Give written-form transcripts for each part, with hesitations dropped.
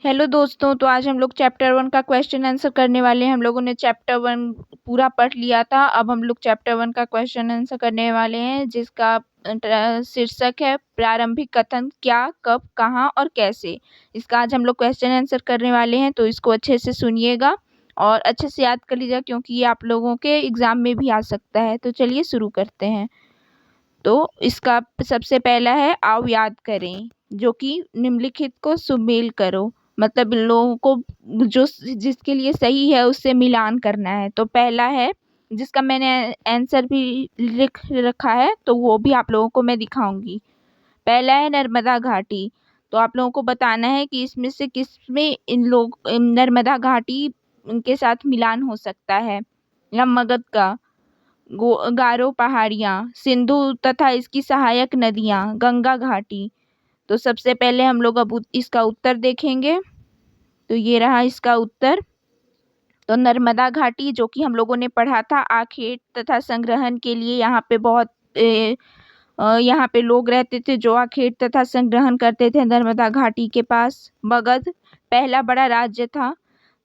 Hello दोस्तों, तो आज हम लोग चैप्टर 1 का क्वेश्चन आंसर करने वाले हैं। हम लोगों ने चैप्टर 1 पूरा पढ़ लिया था। अब हम लोग चैप्टर 1 का क्वेश्चन आंसर करने वाले हैं, जिसका शीर्षक है प्रारंभिक कथन क्या, कब, कहाँ और कैसे। इसका आज हम लोग क्वेश्चन आंसर करने वाले हैं, तो इसको अच्छे से सुनिएगा और अच्छे से याद कर लीजिएगा, क्योंकि ये आप लोगों के एग्जाम में भी आ सकता है। तो चलिए शुरू करते हैं। तो इसका सबसे पहला है आओ याद करें, जो कि निम्नलिखित को सुमेल करो। मतलब इन लोगों को जो जिसके लिए सही है उससे मिलान करना है। तो पहला है, जिसका मैंने आंसर भी लिख रखा है, तो वो भी आप लोगों को मैं दिखाऊंगी। पहला है नर्मदा घाटी। तो आप लोगों को बताना है कि इसमें से किसमें नर्मदा घाटी के साथ मिलान हो सकता है। या मगध का, गारो पहाड़ियाँ, सिंधु तथा इसकी सहायक नदियाँ, गंगा घाटी। तो सबसे पहले हम लोग अब इसका उत्तर देखेंगे। तो ये रहा इसका उत्तर। तो नर्मदा घाटी, जो कि हम लोगों ने पढ़ा था, आखेट तथा संग्रहण के लिए यहाँ पे बहुत यहाँ पे लोग रहते थे जो आखेट तथा संग्रहण करते थे नर्मदा घाटी के पास। मगध पहला बड़ा राज्य था,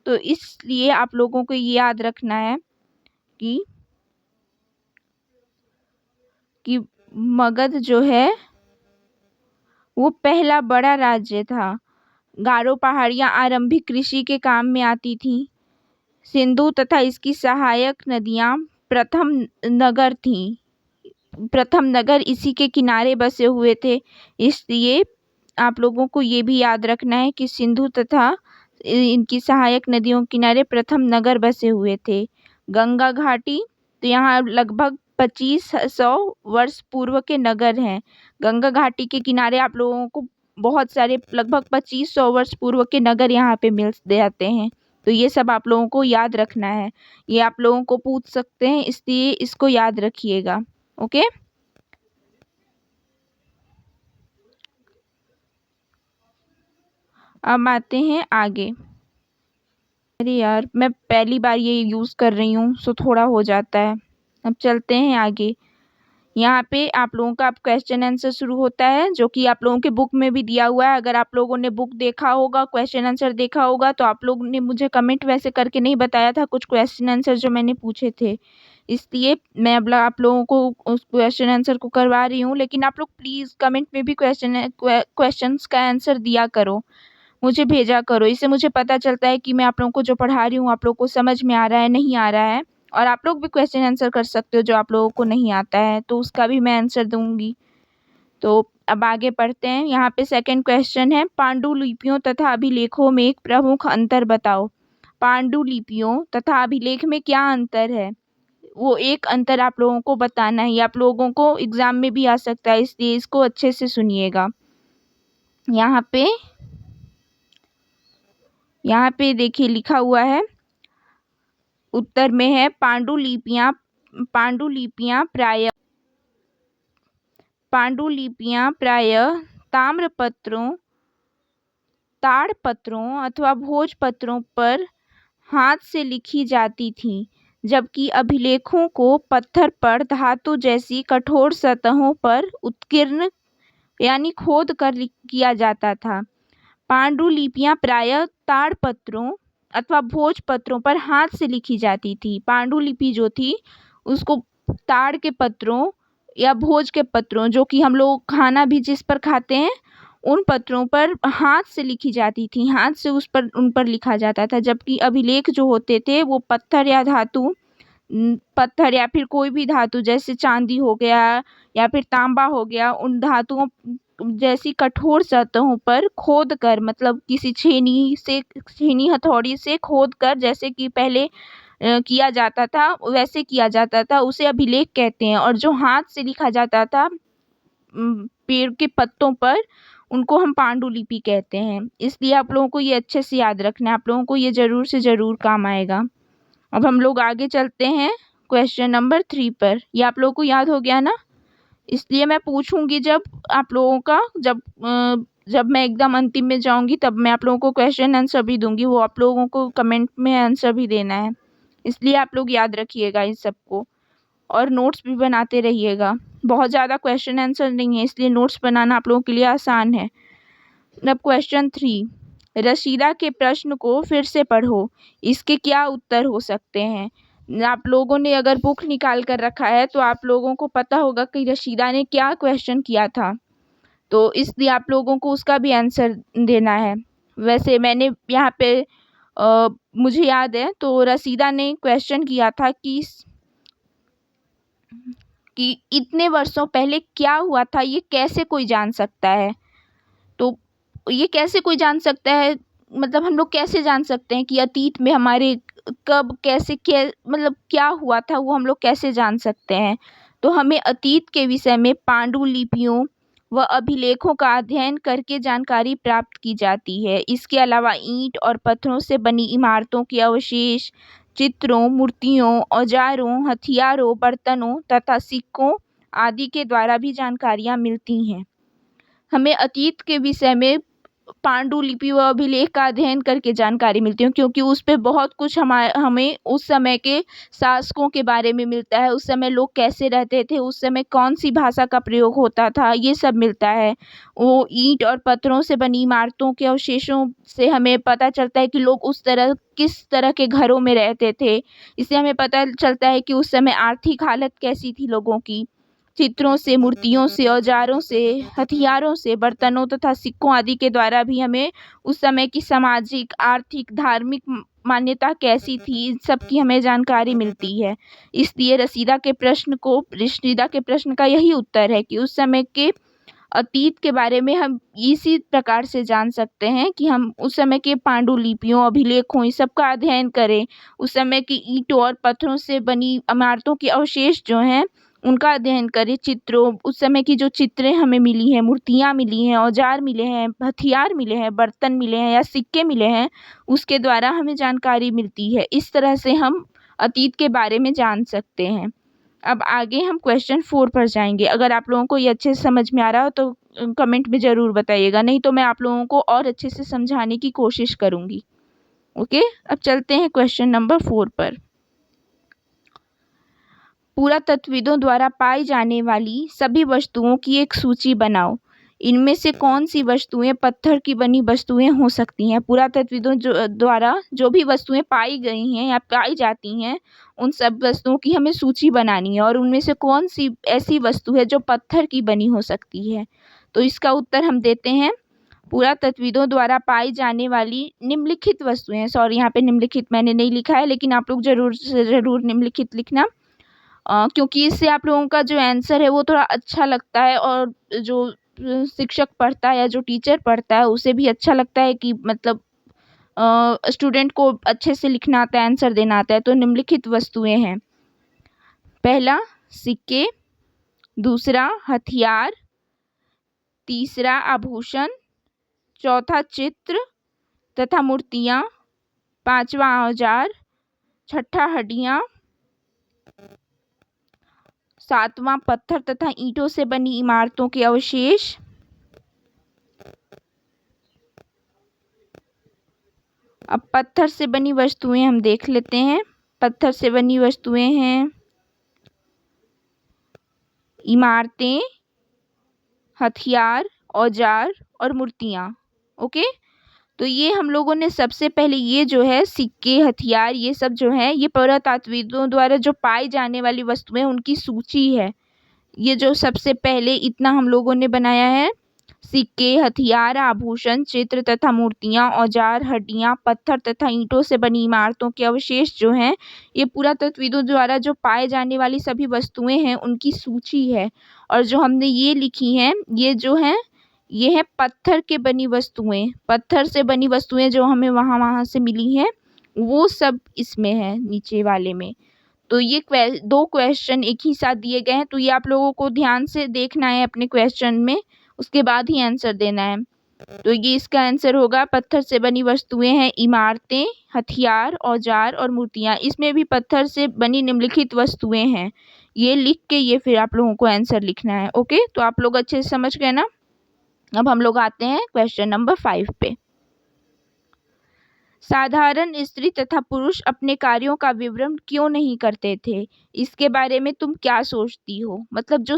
तो इसलिए आप लोगों को ये याद रखना है कि मगध जो है वो पहला बड़ा राज्य था। गारो पहाड़ियाँ आरंभिक कृषि के काम में आती थीं। सिंधु तथा इसकी सहायक नदियाँ प्रथम नगर थीं। प्रथम नगर इसी के किनारे बसे हुए थे। इसलिए आप लोगों को ये भी याद रखना है कि सिंधु तथा इनकी सहायक नदियों के किनारे प्रथम नगर बसे हुए थे। गंगा घाटी, तो यहाँ लगभग 2500 वर्ष पूर्व के नगर हैं। गंगा घाटी के किनारे आप लोगों को बहुत सारे लगभग 2500 वर्ष पूर्व के नगर यहाँ पे मिल जाते हैं। तो ये सब आप लोगों को याद रखना है। ये आप लोगों को पूछ सकते हैं, इसलिए इसको याद रखिएगा। ओके, अब आते हैं आगे। अरे यार, मैं पहली बार ये यूज़ कर रही हूँ, सो थोड़ा हो जाता है। अब चलते हैं आगे। यहाँ पे आप लोगों का अब क्वेश्चन आंसर शुरू होता है, जो कि आप लोगों के बुक में भी दिया हुआ है। अगर आप लोगों ने बुक देखा होगा, क्वेश्चन आंसर देखा होगा, तो आप लोगों ने मुझे कमेंट वैसे करके नहीं बताया था कुछ क्वेश्चन आंसर जो मैंने पूछे थे। इसलिए मैं अब आप लोगों को उस क्वेश्चन आंसर को करवा रही हूँ। लेकिन आप लोग प्लीज़ कमेंट में भी क्वेश्चंस का आंसर दिया करो, मुझे भेजा करो। इससे मुझे पता चलता है कि मैं आप लोगों को जो पढ़ा रही हूँ आप लोग को समझ में आ रहा है, नहीं आ रहा है। और आप लोग भी क्वेश्चन आंसर कर सकते हो जो आप लोगों को नहीं आता है, तो उसका भी मैं आंसर दूंगी। तो अब आगे पढ़ते हैं। यहाँ पे सेकंड क्वेश्चन है, पांडुलिपियों तथा अभिलेखों में एक प्रमुख अंतर बताओ। पांडुलिपियों तथा अभिलेख में क्या अंतर है, वो एक अंतर आप लोगों को बताना है। ये आप लोगों को एग्जाम में भी आ सकता है, इसलिए इसको अच्छे से सुनिएगा। यहाँ पे देखिए लिखा हुआ है, उत्तर में है पांडुलिपियां प्रायः ताड़पत्रों अथवा भोजपत्रों पर हाथ से लिखी जाती थीं, जबकि अभिलेखों को पत्थर पर धातु जैसी कठोर सतहों पर उत्कीर्ण यानी खोद कर किया जाता था। पांडुलिपियां प्रायः ताड़पत्रों अथवा भोजपत्रों पर हाथ से लिखी जाती थी। पांडुलिपि जो थी उसको ताड़ के पत्रों या भोज के पत्रों, जो कि हम लोग खाना भी जिस पर खाते हैं, उन पत्रों पर हाथ से लिखी जाती थी। हाथ से उन पर लिखा जाता था। जबकि अभिलेख जो होते थे वो पत्थर या फिर कोई भी धातु, जैसे चांदी हो गया या फिर तांबा हो गया, उन धातुओं जैसी कठोर सतहों पर खोद कर, मतलब किसी छेनी हथौड़ी से खोद कर, जैसे कि पहले किया जाता था वैसे किया जाता था, उसे अभिलेख कहते हैं। और जो हाथ से लिखा जाता था पेड़ के पत्तों पर, उनको हम पांडुलिपि कहते हैं। इसलिए आप लोगों को ये अच्छे से याद रखना है, आप लोगों को ये ज़रूर से ज़रूर काम आएगा। अब हम लोग आगे चलते हैं क्वेश्चन नंबर 3 पर। ये आप लोगों को याद हो गया ना, इसलिए मैं पूछूंगी जब आप लोगों का जब मैं एकदम अंतिम में जाऊंगी, तब मैं आप लोगों को क्वेश्चन आंसर भी दूंगी। वो आप लोगों को कमेंट में आंसर भी देना है, इसलिए आप लोग याद रखिएगा इन सबको और नोट्स भी बनाते रहिएगा। बहुत ज़्यादा क्वेश्चन आंसर नहीं है, इसलिए नोट्स बनाना आप लोगों के लिए आसान है। अब क्वेश्चन 3, रशीदा के प्रश्न को फिर से पढ़ो, इसके क्या उत्तर हो सकते हैं। आप लोगों ने अगर बुक निकाल कर रखा है तो आप लोगों को पता होगा कि रशीदा ने क्या क्वेश्चन किया था, तो इसलिए आप लोगों को उसका भी आंसर देना है। वैसे मैंने यहाँ पे मुझे याद है तो रशीदा ने क्वेश्चन किया था कि इतने वर्षों पहले क्या हुआ था, ये कैसे कोई जान सकता है। तो ये कैसे कोई जान सकता है, मतलब हम लोग कैसे जान सकते हैं कि अतीत में हमारे कब कैसे मतलब क्या हुआ था, वो हम लोग कैसे जान सकते हैं। तो हमें अतीत के विषय में पांडुलिपियों व अभिलेखों का अध्ययन करके जानकारी प्राप्त की जाती है। इसके अलावा ईंट और पत्थरों से बनी इमारतों के अवशेष, चित्रों, मूर्तियों, औजारों, हथियारों, बर्तनों तथा सिक्कों आदि के द्वारा भी जानकारियाँ मिलती हैं। हमें अतीत के विषय में पांडुलिपि व अभिलेख का अध्ययन करके जानकारी मिलती है, क्योंकि उस पे बहुत कुछ हमें उस समय के शासकों के बारे में मिलता है, उस समय लोग कैसे रहते थे, उस समय कौन सी भाषा का प्रयोग होता था, ये सब मिलता है। वो ईंट और पत्थरों से बनी इमारतों के अवशेषों से हमें पता चलता है कि लोग किस तरह के घरों में रहते थे। इससे हमें पता चलता है कि उस समय आर्थिक हालत कैसी थी लोगों की। चित्रों से, मूर्तियों से, औजारों से, हथियारों से, बर्तनों तथा सिक्कों आदि के द्वारा भी हमें उस समय की सामाजिक, आर्थिक, धार्मिक मान्यता कैसी थी, इन सब की हमें जानकारी मिलती है। इसलिए रशीदा के प्रश्न का यही उत्तर है कि उस समय के अतीत के बारे में हम इसी प्रकार से जान सकते हैं कि हम उस समय के पांडुलिपियों, अभिलेखों, इस सब का अध्ययन करें। उस समय की ईंटों और पत्थरों से बनी इमारतों के अवशेष जो हैं उनका अध्ययन करें। चित्रों, उस समय की जो चित्रें हमें मिली हैं, मूर्तियाँ मिली हैं, औजार मिले हैं, हथियार मिले हैं, बर्तन मिले हैं या सिक्के मिले हैं, उसके द्वारा हमें जानकारी मिलती है। इस तरह से हम अतीत के बारे में जान सकते हैं। अब आगे हम क्वेश्चन 4 पर जाएंगे। अगर आप लोगों को ये अच्छे से समझ में आ रहा हो तो कमेंट में ज़रूर बताइएगा, नहीं तो मैं आप लोगों को और अच्छे से समझाने की कोशिश करूँगी। ओके, अब चलते हैं क्वेश्चन नंबर 4 पर। पुरातत्वविदों द्वारा पाई जाने वाली सभी वस्तुओं की एक सूची बनाओ। इनमें से कौन सी वस्तुएं पत्थर की बनी वस्तुएं हो सकती हैं। पुरातत्वविदों द्वारा जो भी वस्तुएं पाई गई हैं या पाई जाती हैं, उन सब वस्तुओं की हमें सूची बनानी है और उनमें से कौन सी ऐसी वस्तु है जो पत्थर की बनी हो सकती है। तो इसका उत्तर हम देते हैं, पुरातत्वविदों द्वारा पाई जाने वाली निम्नलिखित वस्तुएं। सॉरी, यहाँ पे निम्नलिखित मैंने नहीं लिखा है, लेकिन आप लोग जरूर निम्नलिखित लिखना, क्योंकि इससे आप लोगों का जो आंसर है वो थोड़ा अच्छा लगता है और जो शिक्षक पढ़ता है या जो टीचर पढ़ता है उसे भी अच्छा लगता है कि मतलब स्टूडेंट को अच्छे से लिखना आता है, आंसर देना आता है। तो निम्नलिखित वस्तुएं हैं, पहला सिक्के, दूसरा हथियार, तीसरा आभूषण, चौथा चित्र तथा मूर्तियाँ, पांचवा औजार, छठा हड्डियाँ, सातवां पत्थर तथा ईंटों से बनी इमारतों के अवशेष, अब पत्थर से बनी वस्तुएं हम देख लेते हैं। पत्थर से बनी वस्तुएं हैं इमारतें, हथियार, औजार और मूर्तियाँ। ओके, तो ये हम लोगों ने सबसे पहले ये जो है सिक्के, हथियार, ये सब जो है ये पुरातत्वविदों द्वारा जो पाई जाने वाली वस्तुएं उनकी सूची है। ये जो सबसे पहले इतना हम लोगों ने बनाया है, सिक्के, हथियार, आभूषण, चित्र तथा मूर्तियाँ, औजार, हड्डियाँ, पत्थर तथा ईंटों से बनी इमारतों के अवशेष जो हैं, ये पुरातत्वविदों द्वारा जो पाए जाने वाली सभी वस्तुएं हैं उनकी सूची है। और जो हमने ये लिखी हैं, ये जो हैं ये है पत्थर के बनी वस्तुएं, पत्थर से बनी वस्तुएं जो हमें वहाँ से मिली हैं वो सब इसमें है नीचे वाले में। तो ये दो क्वेश्चन एक ही साथ दिए गए हैं, तो ये आप लोगों को ध्यान से देखना है अपने क्वेश्चन में, उसके बाद ही आंसर देना है। तो ये इसका आंसर होगा, पत्थर से बनी वस्तुएं हैं इमारतें, हथियार, औजार और मूर्तियाँ। इसमें भी पत्थर से बनी निम्नलिखित वस्तुएं हैं, ये लिख के ये फिर आप लोगों को आंसर लिखना है। ओके, तो आप लोग अच्छे से समझ गए ना। अब हम लोग आते हैं क्वेश्चन नंबर 5 पे। साधारण स्त्री तथा पुरुष अपने कार्यों का विवरण क्यों नहीं करते थे, इसके बारे में तुम क्या सोचती हो। मतलब जो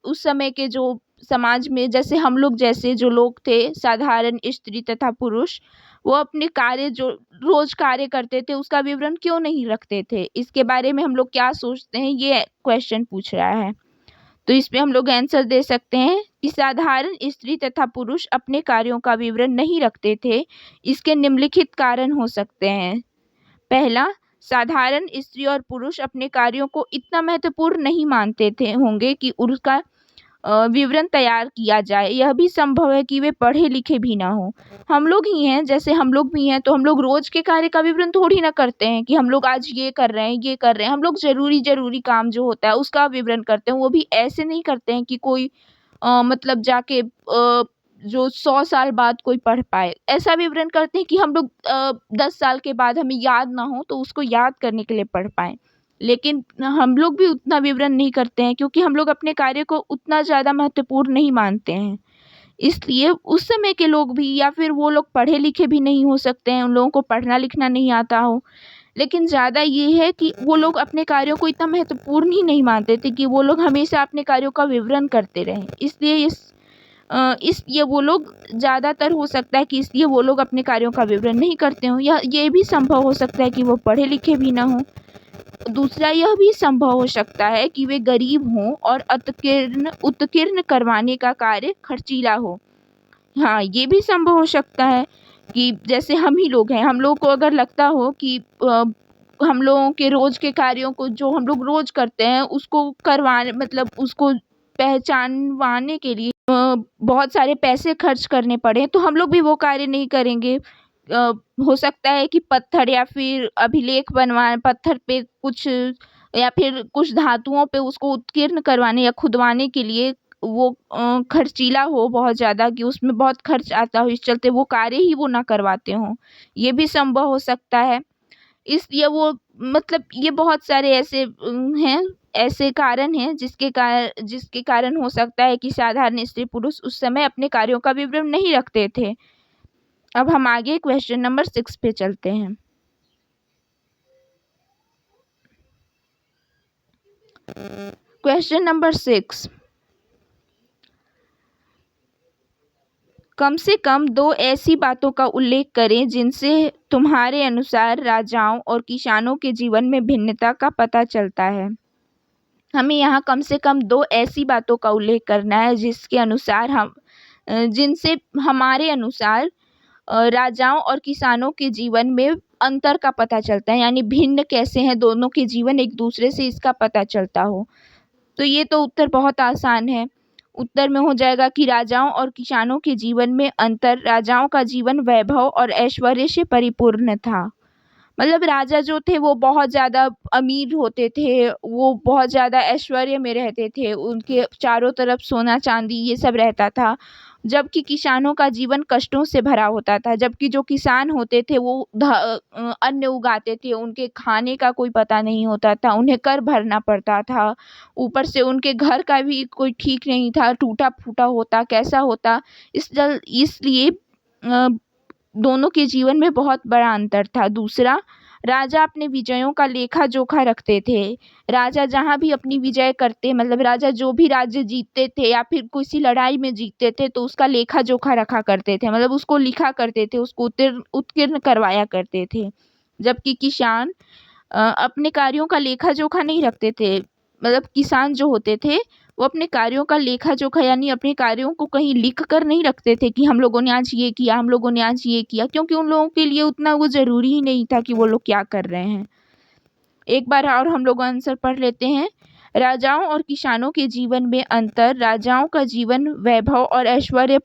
उस समय के जो समाज में जैसे हम लोग जैसे जो लोग थे, साधारण स्त्री तथा पुरुष, वो अपने कार्य जो रोज कार्य करते थे उसका विवरण क्यों नहीं रखते थे, इसके बारे में हम लोग क्या सोचते हैं, ये क्वेश्चन पूछ रहा है। तो इसमें हम लोग आंसर दे सकते हैं कि साधारण स्त्री तथा पुरुष अपने कार्यों का विवरण नहीं रखते थे। इसके निम्नलिखित कारण हो सकते हैं। पहला, साधारण स्त्री और पुरुष अपने कार्यों को इतना महत्वपूर्ण नहीं मानते थे होंगे कि उसका विवरण तैयार किया जाए। यह भी संभव है कि वे पढ़े लिखे भी ना हो। हम लोग ही हैं, जैसे हम लोग भी हैं, तो हम लोग रोज के कार्य का विवरण थोड़ी ना करते हैं कि हम लोग आज ये कर रहे हैं, ये कर रहे हैं। हम लोग जरूरी काम जो होता है उसका विवरण करते हैं। वो भी ऐसे नहीं करते हैं कि कोई मतलब जाके जो 100 साल बाद कोई पढ़ पाए, ऐसा विवरण करते हैं कि हम लोग 10 साल के बाद हमें याद ना हो तो उसको याद करने के लिए पढ़ पाएँ। लेकिन हम लोग भी उतना विवरण नहीं करते हैं, क्योंकि हम लोग अपने कार्य को उतना ज़्यादा महत्वपूर्ण नहीं मानते हैं। इसलिए उस समय के लोग भी, या फिर वो लोग पढ़े लिखे भी नहीं हो सकते हैं, उन लोगों को पढ़ना लिखना नहीं आता हो, लेकिन ज़्यादा ये है कि वो लोग अपने कार्यों को इतना महत्वपूर्ण ही नहीं मानते थे कि वो लोग हमेशा अपने कार्यों का विवरण करते रहें। इसलिए वो लोग, ज़्यादातर हो सकता है कि इसलिए वो लोग अपने कार्यों का विवरण नहीं करते हों, या ये भी संभव हो सकता है कि वो पढ़े लिखे भी ना हों। दूसरा, यह भी संभव हो सकता है कि वे गरीब हों और उत्कीर्ण करवाने का कार्य खर्चीला हो। हाँ, ये भी संभव हो सकता है कि जैसे हम ही लोग हैं, हम लोग को अगर लगता हो कि हम लोगों के रोज के कार्यों को जो हम लोग रोज करते हैं उसको करवाने, मतलब उसको पहचानवाने के लिए बहुत सारे पैसे खर्च करने पड़े, तो हम लोग भी वो कार्य नहीं करेंगे। हो सकता है कि पत्थर या फिर अभिलेख पत्थर पे कुछ, या फिर कुछ धातुओं पे उसको उत्कीर्ण करवाने या खुदवाने के लिए वो खर्चीला हो बहुत ज़्यादा, कि उसमें बहुत खर्च आता हो, इस चलते वो कार्य ही वो ना करवाते हों। ये भी संभव हो सकता है। इसलिए वो, मतलब ये बहुत सारे ऐसे कारण हैं जिसके कारण हो सकता है कि साधारण स्त्री पुरुष उस समय अपने कार्यों का विवरण नहीं रखते थे। अब हम आगे क्वेश्चन नंबर 6 पे चलते हैं। क्वेश्चन नंबर 6, कम से कम 2 ऐसी बातों का उल्लेख करें जिनसे तुम्हारे अनुसार राजाओं और किसानों के जीवन में भिन्नता का पता चलता है। हमें यहाँ कम से कम 2 ऐसी बातों का उल्लेख करना है जिनसे हमारे अनुसार राजाओं और किसानों के जीवन में अंतर का पता चलता है, यानी भिन्न कैसे हैं दोनों के जीवन एक दूसरे से, इसका पता चलता हो। तो ये तो उत्तर बहुत आसान है। उत्तर में हो जाएगा कि राजाओं और किसानों के जीवन में अंतर, राजाओं का जीवन वैभव और ऐश्वर्य से परिपूर्ण था। मतलब राजा जो थे वो बहुत ज़्यादा अमीर होते थे, वो बहुत ज़्यादा ऐश्वर्य में रहते थे, उनके चारों तरफ सोना चांदी ये सब रहता था। जबकि किसानों का जीवन कष्टों से भरा होता था। जबकि जो किसान होते थे वो अन्न उगाते थे, उनके खाने का कोई पता नहीं होता था, उन्हें कर भरना पड़ता था। ऊपर से उनके घर का भी कोई ठीक नहीं था, टूटा फूटा होता, कैसा होता। इसलिए दोनों के जीवन में बहुत बड़ा अंतर था। दूसरा, राजा अपने विजयों का लेखा जोखा रखते थे। राजा जहाँ भी अपनी विजय करते, मतलब राजा जो भी राज्य जीतते थे या फिर किसी लड़ाई में जीतते थे तो उसका लेखा जोखा रखा करते थे, मतलब उसको लिखा करते थे, उसको उत्कीर्ण करवाया करते थे। जबकि किसान अपने कार्यों का लेखा जोखा नहीं रखते थे। मतलब किसान जो होते थे वो अपने कार्यों का लेखा जोखा, यानी अपने कार्यों को कहीं लिख कर नहीं रखते थे कि हम लोगों ने आज ये किया, हम लोगों ने आज ये किया, क्योंकि उन लोगों के लिए उतना वो ज़रूरी ही नहीं था कि वो लोग क्या कर रहे हैं। एक बार और हम लोग आंसर पढ़ लेते हैं। राजाओं और किसानों के जीवन में अंतर, राजाओं का जीवन वैभव और ऐश्वर्य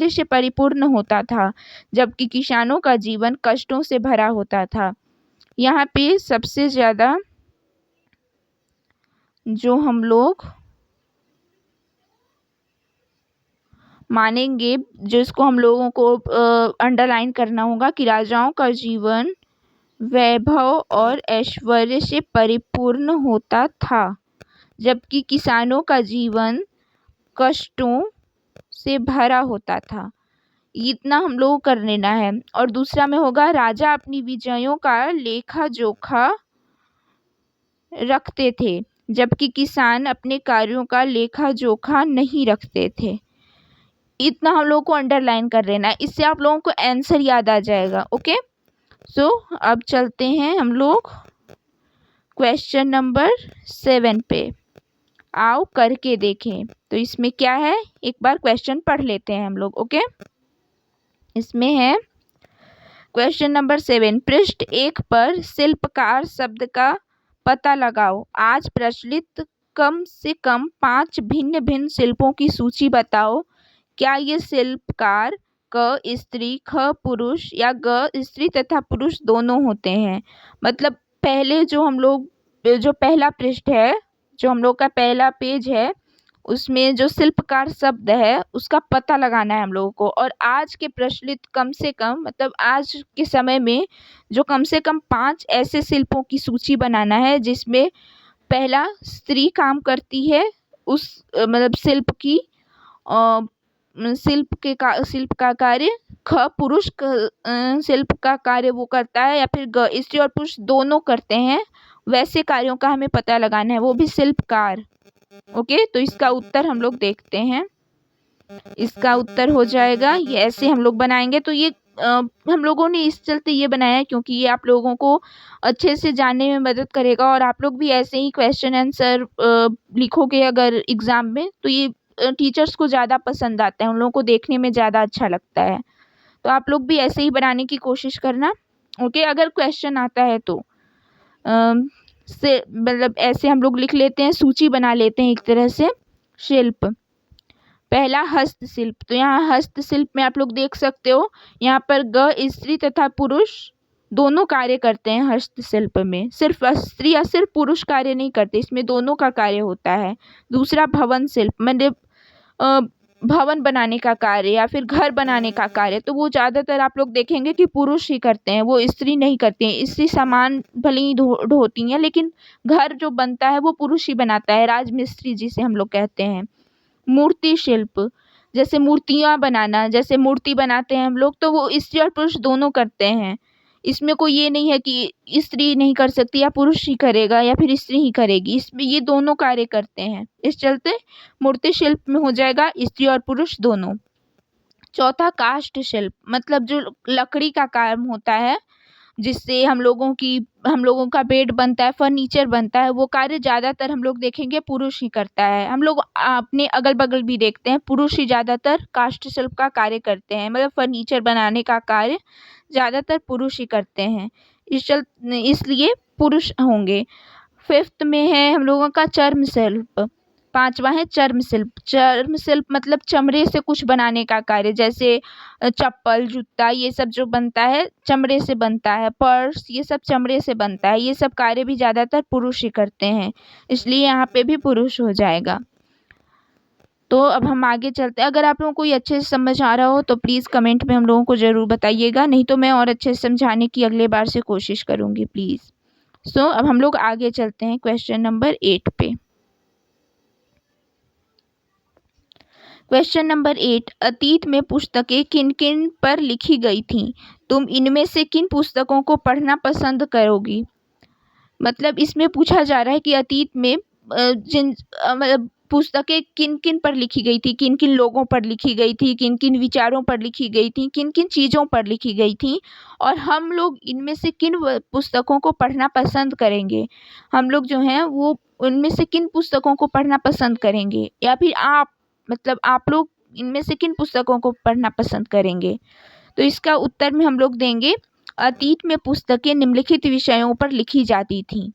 से परिपूर्ण होता था, जबकि किसानों का जीवन कष्टों से भरा होता था। यहाँ पे सबसे ज़्यादा जो हम लोग मानेंगे, जिसको हम लोगों को अंडरलाइन करना होगा, कि राजाओं का जीवन वैभव और ऐश्वर्य से परिपूर्ण होता था, जबकि किसानों का जीवन कष्टों से भरा होता था। इतना हम लोगों को कर लेना है। और दूसरा में होगा, राजा अपनी विजयों का लेखा जोखा रखते थे, जबकि किसान अपने कार्यों का लेखा जोखा नहीं रखते थे। इतना हम लोगों को अंडरलाइन कर लेना है, इससे आप लोगों को आंसर याद आ जाएगा। ओके, सो अब चलते हैं हम लोग क्वेश्चन नंबर 7 पे। आओ करके देखें। तो इसमें क्या है, एक बार क्वेश्चन पढ़ लेते हैं हम लोग। ओके, इसमें है क्वेश्चन नंबर 7, पृष्ठ 1 पर शिल्पकार शब्द का पता लगाओ। आज प्रचलित कम से कम 5 भिन्न भिन्न शिल्पों की सूची बताओ। क्या ये शिल्पकार क स्त्री, ख पुरुष या ग स्त्री तथा पुरुष दोनों होते हैं। मतलब पहले जो पहला पृष्ठ है, जो हम लोग का पहला पेज है, उसमें जो शिल्पकार शब्द है उसका पता लगाना है हम लोगों को। और आज के प्रचलित कम से कम, मतलब आज के समय में जो कम से कम 5 ऐसे शिल्पों की सूची बनाना है जिसमें पहला स्त्री काम करती है उस मतलब शिल्प की, शिल्प का कार्य, ख पुरुष शिल्प का कार्य वो करता है, या फिर ग स्त्री और पुरुष दोनों करते हैं, वैसे कार्यों का हमें पता लगाना है, वो भी शिल्पकार। ओके, तो इसका उत्तर हम लोग देखते हैं। इसका उत्तर हो जाएगा, ये ऐसे हम लोग बनाएंगे। तो ये हम लोगों ने इस चलते ये बनाया है क्योंकि ये आप लोगों को अच्छे से जानने में मदद करेगा, और आप लोग भी ऐसे ही क्वेश्चन आंसर लिखोगे अगर एग्ज़ाम में, तो ये टीचर्स को ज़्यादा पसंद आता है, उन लोगों को देखने में ज़्यादा अच्छा लगता है। तो आप लोग भी ऐसे ही बनाने की कोशिश करना। ओके, अगर क्वेश्चन आता है तो से मतलब ऐसे हम लोग लिख लेते हैं, सूची बना लेते हैं एक तरह से। शिल्प, पहला हस्तशिल्प। तो यहाँ हस्तशिल्प में आप लोग देख सकते हो, यहाँ पर ग स्त्री तथा पुरुष दोनों कार्य करते हैं हस्तशिल्प में। सिर्फ स्त्री या सिर्फ पुरुष कार्य नहीं करते, इसमें दोनों का कार्य होता है। दूसरा भवन शिल्प, मतलब भवन बनाने का कार्य या फिर घर बनाने का कार्य, तो वो ज़्यादातर आप लोग देखेंगे कि पुरुष ही करते हैं, वो स्त्री नहीं करती हैं। स्त्री सामान भले ही ढोती हैं, लेकिन घर जो बनता है वो पुरुष ही बनाता है, राजमिस्त्री जिसे हम लोग कहते हैं। मूर्ति शिल्प, जैसे मूर्तियाँ बनाना, जैसे मूर्ति बनाते हैं हम लोग, तो वो स्त्री और पुरुष दोनों करते हैं। इसमें कोई ये नहीं है कि स्त्री नहीं कर सकती या पुरुष ही करेगा या फिर स्त्री ही करेगी, इसमें ये दोनों कार्य करते हैं। इस चलते मूर्ति शिल्प में हो जाएगा स्त्री और पुरुष दोनों। चौथा काष्ठ शिल्प, मतलब जो लकड़ी का काम होता है, जिससे हम लोगों का बेड बनता है, फर्नीचर बनता है, वो कार्य ज़्यादातर हम लोग देखेंगे पुरुष ही करता है। हम लोग अपने अगल बगल भी देखते हैं, पुरुष ही ज़्यादातर काष्ठ शिल्प का कार्य करते हैं, मतलब फर्नीचर बनाने का कार्य ज़्यादातर पुरुष ही करते हैं, इसलिए पुरुष होंगे। 5th में है हम लोगों का चर्म शिल्प। 5वां है चर्म शिल्प। चर्म शिल्प मतलब चमड़े से कुछ बनाने का कार्य, जैसे चप्पल, जूता, ये सब जो बनता है चमड़े से बनता है। पर्स, ये सब चमड़े से बनता है। ये सब कार्य भी ज़्यादातर पुरुष ही करते हैं, इसलिए यहाँ पे भी पुरुष हो जाएगा। तो अब हम आगे चलते हैं। अगर आप लोगों को ये अच्छे से समझ आ रहा हो तो प्लीज़ कमेंट में हम लोगों को ज़रूर बताइएगा, नहीं तो मैं और अच्छे से समझाने की अगले बार से कोशिश करूँगी प्लीज़। सो अब हम लोग आगे चलते हैं क्वेश्चन नंबर 8 पे। क्वेश्चन नंबर 8, अतीत में पुस्तकें किन किन पर लिखी गई थीं? तुम इनमें से किन पुस्तकों को पढ़ना पसंद करोगी? मतलब इसमें पूछा जा रहा है कि अतीत में मतलब पुस्तकें किन किन पर लिखी गई थी, किन किन लोगों पर लिखी गई थी, किन किन विचारों पर लिखी गई थी, किन किन चीज़ों पर लिखी गई थी, और हम लोग इनमें से किन पुस्तकों को पढ़ना पसंद करेंगे। हम लोग जो हैं वो उनमें से किन पुस्तकों को पढ़ना पसंद करेंगे, या फिर आप लोग इनमें से किन पुस्तकों को पढ़ना पसंद करेंगे। तो इसका उत्तर में हम लोग देंगे, अतीत में पुस्तकें निम्नलिखित विषयों पर लिखी जाती थीं।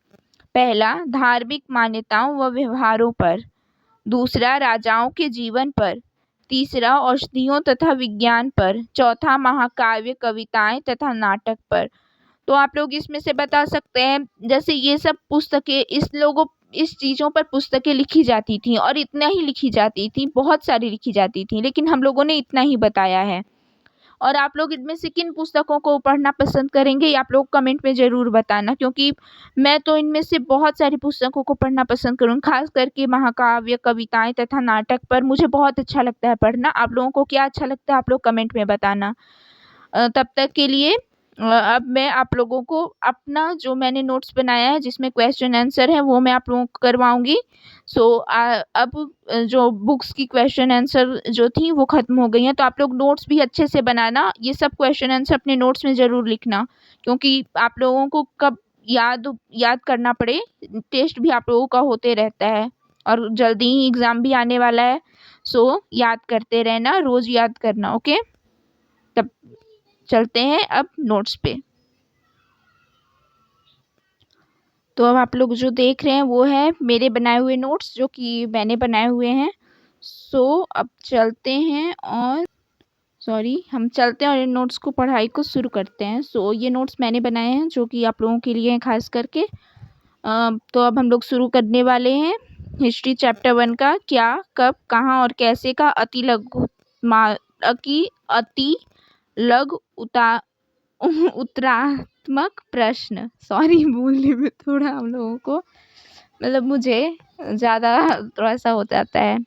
पहला, धार्मिक मान्यताओं व व्यवहारों पर। दूसरा, राजाओं के जीवन पर। तीसरा, औषधियों तथा विज्ञान पर। चौथा, महाकाव्य, कविताएं तथा नाटक पर। तो आप लोग इसमें से बता सकते हैं, जैसे ये सब पुस्तकें इस चीज़ों पर पुस्तकें लिखी जाती थी, और इतना ही लिखी जाती थी, बहुत सारी लिखी जाती थी, लेकिन हम लोगों ने इतना ही बताया है। और आप लोग इनमें से किन पुस्तकों को पढ़ना पसंद करेंगे, ये आप लोग कमेंट में ज़रूर बताना, क्योंकि मैं तो इनमें से बहुत सारी पुस्तकों को पढ़ना पसंद करूँगी, खास करके महाकाव्य, कविताएं तथा नाटक पर मुझे बहुत अच्छा लगता है पढ़ना। आप लोगों को क्या अच्छा लगता है आप लोग कमेंट में बताना। तब तक के लिए अब मैं आप लोगों को अपना जो मैंने नोट्स बनाया है जिसमें क्वेश्चन आंसर है वो मैं आप लोगों को करवाऊंगी। सो अब जो बुक्स की क्वेश्चन आंसर जो थी वो ख़त्म हो गई हैं, तो आप लोग नोट्स भी अच्छे से बनाना। ये सब क्वेश्चन आंसर अपने नोट्स में ज़रूर लिखना, क्योंकि आप लोगों को कब याद करना पड़े, टेस्ट भी आप लोगों का होते रहता है और जल्दी ही एग्ज़ाम भी आने वाला है। सो याद करते रहना, रोज़ याद करना। ओके, तब चलते हैं अब नोट्स पे। तो अब आप लोग जो देख रहे हैं वो है मेरे बनाए हुए नोट्स जो कि मैंने बनाए हुए हैं। सो अब चलते हैं और हम चलते हैं और इन नोट्स को पढ़ाई को शुरू करते हैं। सो ये नोट्स मैंने बनाए हैं जो कि आप लोगों के लिए हैं खास करके। तो अब हम लोग शुरू करने वाले हैं हिस्ट्री चैप्टर 1 का क्या, कब, कहाँ और कैसे का अति लघु उत्तरात्मक प्रश्न। सॉरी, बोलने में थोड़ा हम लोगों को मतलब मुझे ज़्यादा थोड़ा सा हो जाता है।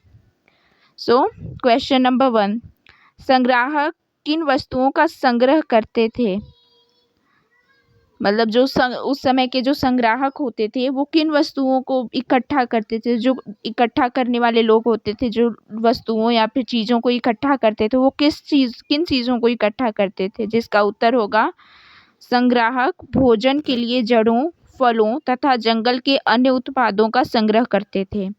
सो क्वेश्चन नंबर 1, संग्राहक किन वस्तुओं का संग्रह करते थे? मतलब जो उस समय के जो संग्राहक होते थे वो किन वस्तुओं को इकट्ठा करते थे? जो इकट्ठा करने वाले लोग होते थे, जो वस्तुओं या फिर चीज़ों को इकट्ठा करते थे, वो किन चीज़ों को इकट्ठा करते थे? जिसका उत्तर होगा संग्राहक भोजन के लिए जड़ों, फलों तथा जंगल के अन्य उत्पादों का संग्रह करते थे।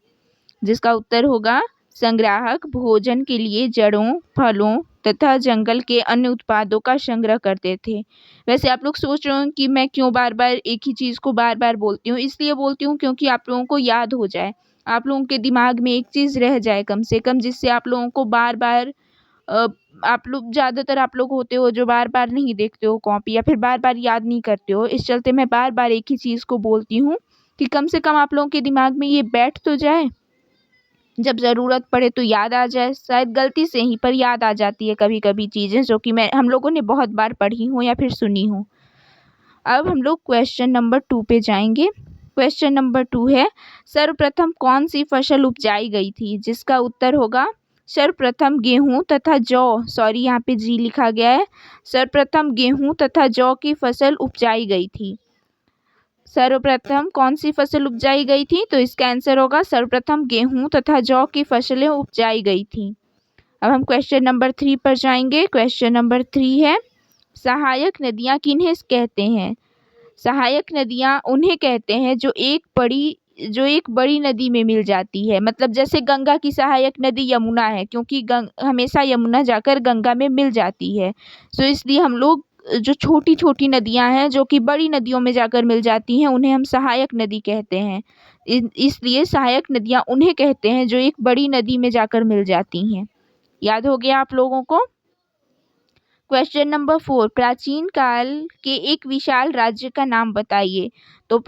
जिसका उत्तर होगा संग्राहक भोजन के लिए जड़ों, फलों तथा जंगल के अन्य उत्पादों का संग्रह करते थे। वैसे आप लोग सोच रहे हो कि मैं क्यों बार बार एक ही चीज़ को बार बार बोलती हूँ? इसलिए बोलती हूँ क्योंकि आप लोगों को याद हो जाए, आप लोगों के दिमाग में एक चीज़ रह जाए कम से कम, जिससे आप लोगों को बार बार आप लोग ज़्यादातर आप लोग होते हो जो बार बार नहीं देखते हो कॉपी या फिर बार बार याद नहीं करते हो। इस चलते मैं बार बार एक ही चीज़ को बोलती हूँ कि कम से कम आप लोगों के दिमाग में ये बैठ तो जाए, जब ज़रूरत पड़े तो याद आ जाए। शायद गलती से ही पर याद आ जाती है कभी कभी चीज़ें जो कि हम लोगों ने बहुत बार पढ़ी हूँ या फिर सुनी हूँ। अब हम लोग क्वेश्चन नंबर 2 पे जाएंगे। क्वेश्चन नंबर 2 है सर्वप्रथम कौन सी फसल उपजाई गई थी? जिसका उत्तर होगा सर्वप्रथम गेहूं तथा जौ, सॉरी यहाँ पे जी लिखा गया है, सर्वप्रथम गेहूं तथा जौ की फसल उपजाई गई थी। सर्वप्रथम कौन सी फसल उपजाई गई थी? तो इसका आंसर होगा सर्वप्रथम गेहूं तथा जौ की फसलें उपजाई गई थी। अब हम क्वेश्चन नंबर 3 पर जाएंगे। क्वेश्चन नंबर 3 है सहायक नदियां किन्हें कहते हैं? सहायक नदियां उन्हें कहते हैं जो एक बड़ी नदी में मिल जाती है। मतलब जैसे गंगा की सहायक नदी यमुना है, क्योंकि हमेशा यमुना जाकर गंगा में मिल जाती है। सो इसलिए हम लोग जो छोटी छोटी नदियां हैं जो कि बड़ी नदियों में जाकर मिल जाती हैं उन्हें हम सहायक नदी कहते हैं। इसलिए सहायक नदियां उन्हें कहते हैं जो एक बड़ी नदी में जाकर मिल जाती हैं। याद हो गया आप लोगों को? क्वेश्चन नंबर 4, प्राचीन काल के एक विशाल राज्य का नाम बताइए। तो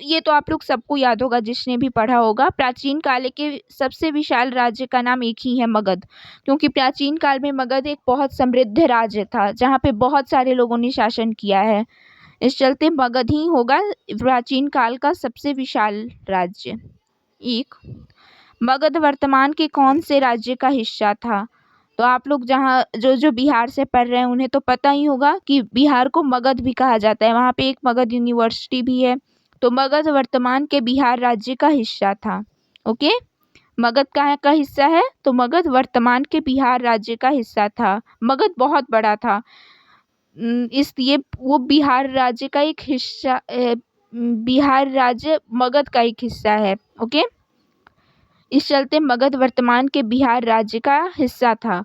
ये तो आप लोग सबको याद होगा जिसने भी पढ़ा होगा। प्राचीन काल के सबसे विशाल राज्य का नाम एक ही है, मगध। क्योंकि प्राचीन काल में मगध एक बहुत समृद्ध राज्य था जहाँ पे बहुत सारे लोगों ने शासन किया है। इस चलते मगध ही होगा प्राचीन काल का सबसे विशाल राज्य। मगध वर्तमान के कौन से राज्य का हिस्सा था? तो आप लोग जहाँ जो बिहार से पढ़ रहे हैं उन्हें तो पता ही होगा कि बिहार को मगध भी कहा जाता है, वहाँ पे एक मगध यूनिवर्सिटी भी है। तो मगध वर्तमान के बिहार राज्य का हिस्सा था। ओके, मगध कहाँ का हिस्सा है? तो मगध वर्तमान के बिहार राज्य का हिस्सा था। मगध बहुत बड़ा था, इसलिए वो बिहार राज्य का एक हिस्सा, बिहार राज्य मगध का एक हिस्सा है। ओके, इस चलते मगध वर्तमान के बिहार राज्य का हिस्सा था।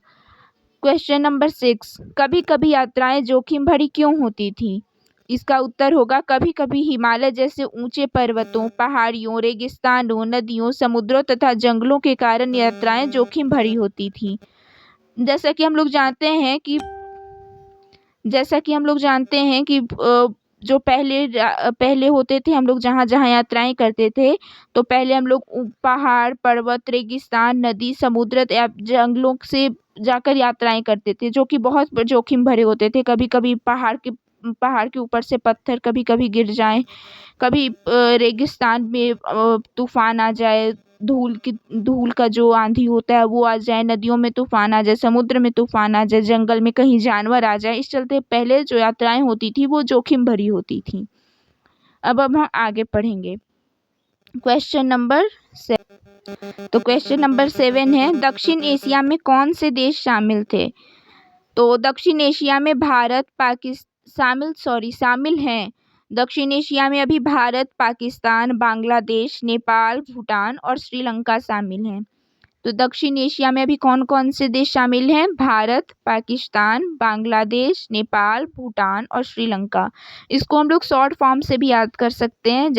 क्वेश्चन नंबर 6, कभी कभी यात्राएं जोखिम भरी क्यों होती थी? इसका उत्तर होगा कभी कभी हिमालय जैसे ऊंचे पर्वतों, पहाड़ियों, रेगिस्तानों, नदियों, समुद्रों तथा जंगलों के कारण यात्राएं जोखिम भरी होती थी। जैसा कि हम लोग जानते हैं कि जो पहले होते थे, हम लोग जहाँ जहाँ यात्राएं करते थे तो पहले हम लोग पहाड़, पर्वत, रेगिस्तान, नदी, समुद्र या जंगलों से जाकर यात्राएं करते थे जो कि बहुत जोखिम भरे होते थे। कभी कभी पहाड़ के पहाड़ के ऊपर से पत्थर कभी कभी गिर जाएं, कभी रेगिस्तान में तूफान आ जाए, धूल का जो आंधी होता है वो आ जाए, नदियों में तूफान आ जाए, समुद्र में तूफान आ जाए, जंगल में कहीं जानवर आ जाए। इस चलते पहले जो यात्राएं होती थी वो जोखिम भरी होती थी। अब हम आगे पढ़ेंगे क्वेश्चन नंबर 7। तो क्वेश्चन नंबर 7 है, दक्षिण एशिया में कौन से देश शामिल थे? तो दक्षिण एशिया में भारत पाकिस्तान शामिल हैं। दक्षिण एशिया में अभी भारत, पाकिस्तान, बांग्लादेश, नेपाल, भूटान और श्रीलंका शामिल हैं। तो दक्षिण एशिया में अभी कौन कौन से देश शामिल हैं? भारत, पाकिस्तान, बांग्लादेश, नेपाल, भूटान और श्रीलंका। इसको हम लोग शॉर्ट फॉर्म से भी याद कर सकते हैं,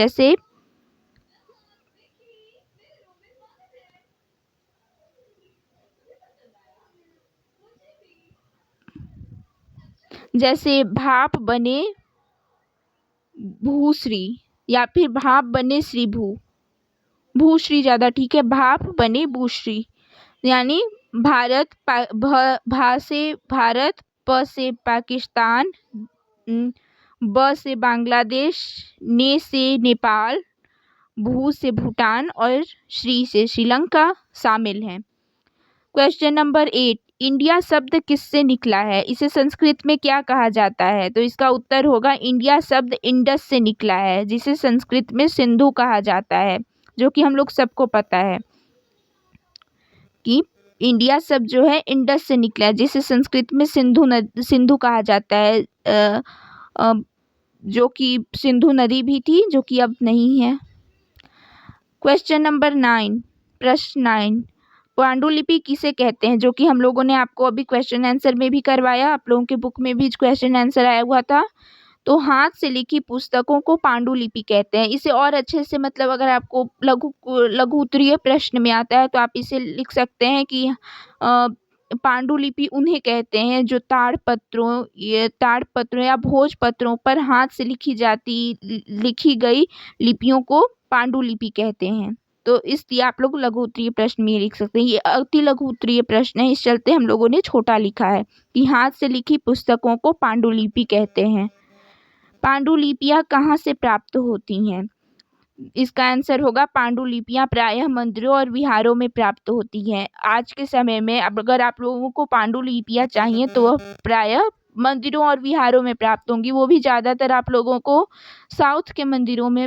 जैसे भाप बने भूश्री या फिर भाप बने श्री भूश्री ज़्यादा ठीक है। भाप बने भूश्री यानी भारत, भा से भारत, प से पाकिस्तान, ब से बांग्लादेश, ने से नेपाल, भू से भूटान और श्री से श्रीलंका शामिल हैं। क्वेश्चन नंबर 8, इंडिया शब्द किससे निकला है? इसे संस्कृत में क्या कहा जाता है? तो इसका उत्तर होगा इंडिया शब्द इंडस से निकला है, जिसे संस्कृत में सिंधु कहा जाता है, जो कि हम लोग सबको पता है कि इंडिया शब्द जो है इंडस से निकला है, जिसे संस्कृत में सिंधु कहा जाता है, जो कि सिंधु नदी भी थी, जो कि अब नहीं है। क्वेश्चन नंबर 9, प्रश्न 9, पांडुलिपि किसे कहते हैं? जो कि हम लोगों ने आपको अभी क्वेश्चन आंसर में भी करवाया, आप लोगों के बुक में भी क्वेश्चन आंसर आया हुआ था। तो हाथ से लिखी पुस्तकों को पांडुलिपि कहते हैं। इसे और अच्छे से मतलब अगर आपको लघु उत्तरीय प्रश्न में आता है तो आप इसे लिख सकते हैं कि पांडुलिपि उन्हें कहते हैं जो ताड़पत्रों या भोजपत्रों पर हाथ से लिखी गई लिपियों को पांडुलिपि कहते हैं। तो इसलिए आप लोग लघु उत्तरीय प्रश्न में लिख सकते हैं। ये अति लघु उत्तरीय प्रश्न है, इस चलते हम लोगों ने छोटा लिखा है कि हाथ से लिखी पुस्तकों को पांडुलिपि कहते हैं। पांडुलिपियां कहाँ से प्राप्त होती हैं? इसका आंसर होगा पांडुलिपियां प्रायः मंदिरों और विहारों में प्राप्त होती हैं। आज के समय में अगर आप लोगों को पांडुलिपियां चाहिए तो वह प्रायः मंदिरों और विहारों में प्राप्त होंगी। वो भी ज़्यादातर आप लोगों को साउथ के मंदिरों में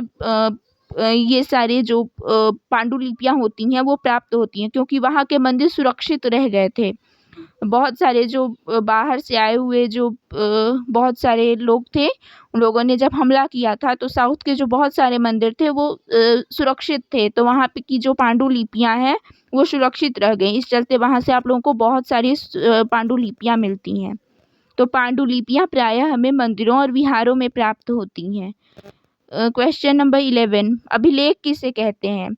ये सारे जो पांडुलिपियां होती हैं वो प्राप्त होती हैं, क्योंकि वहाँ के मंदिर सुरक्षित रह गए थे। बहुत सारे जो बाहर से आए हुए जो बहुत सारे लोग थे, उन लोगों ने जब हमला किया था तो साउथ के जो बहुत सारे मंदिर थे वो सुरक्षित थे, तो वहाँ पे की जो पांडुलिपियां हैं वो सुरक्षित रह गई। इस चलते वहाँ से आप लोगों को बहुत सारी पांडुलिपियां मिलती हैं। तो पांडुलिपियां प्रायः हमें मंदिरों और विहारों में प्राप्त होती हैं। क्वेश्चन नंबर 11, अभिलेख किसे कहते हैं?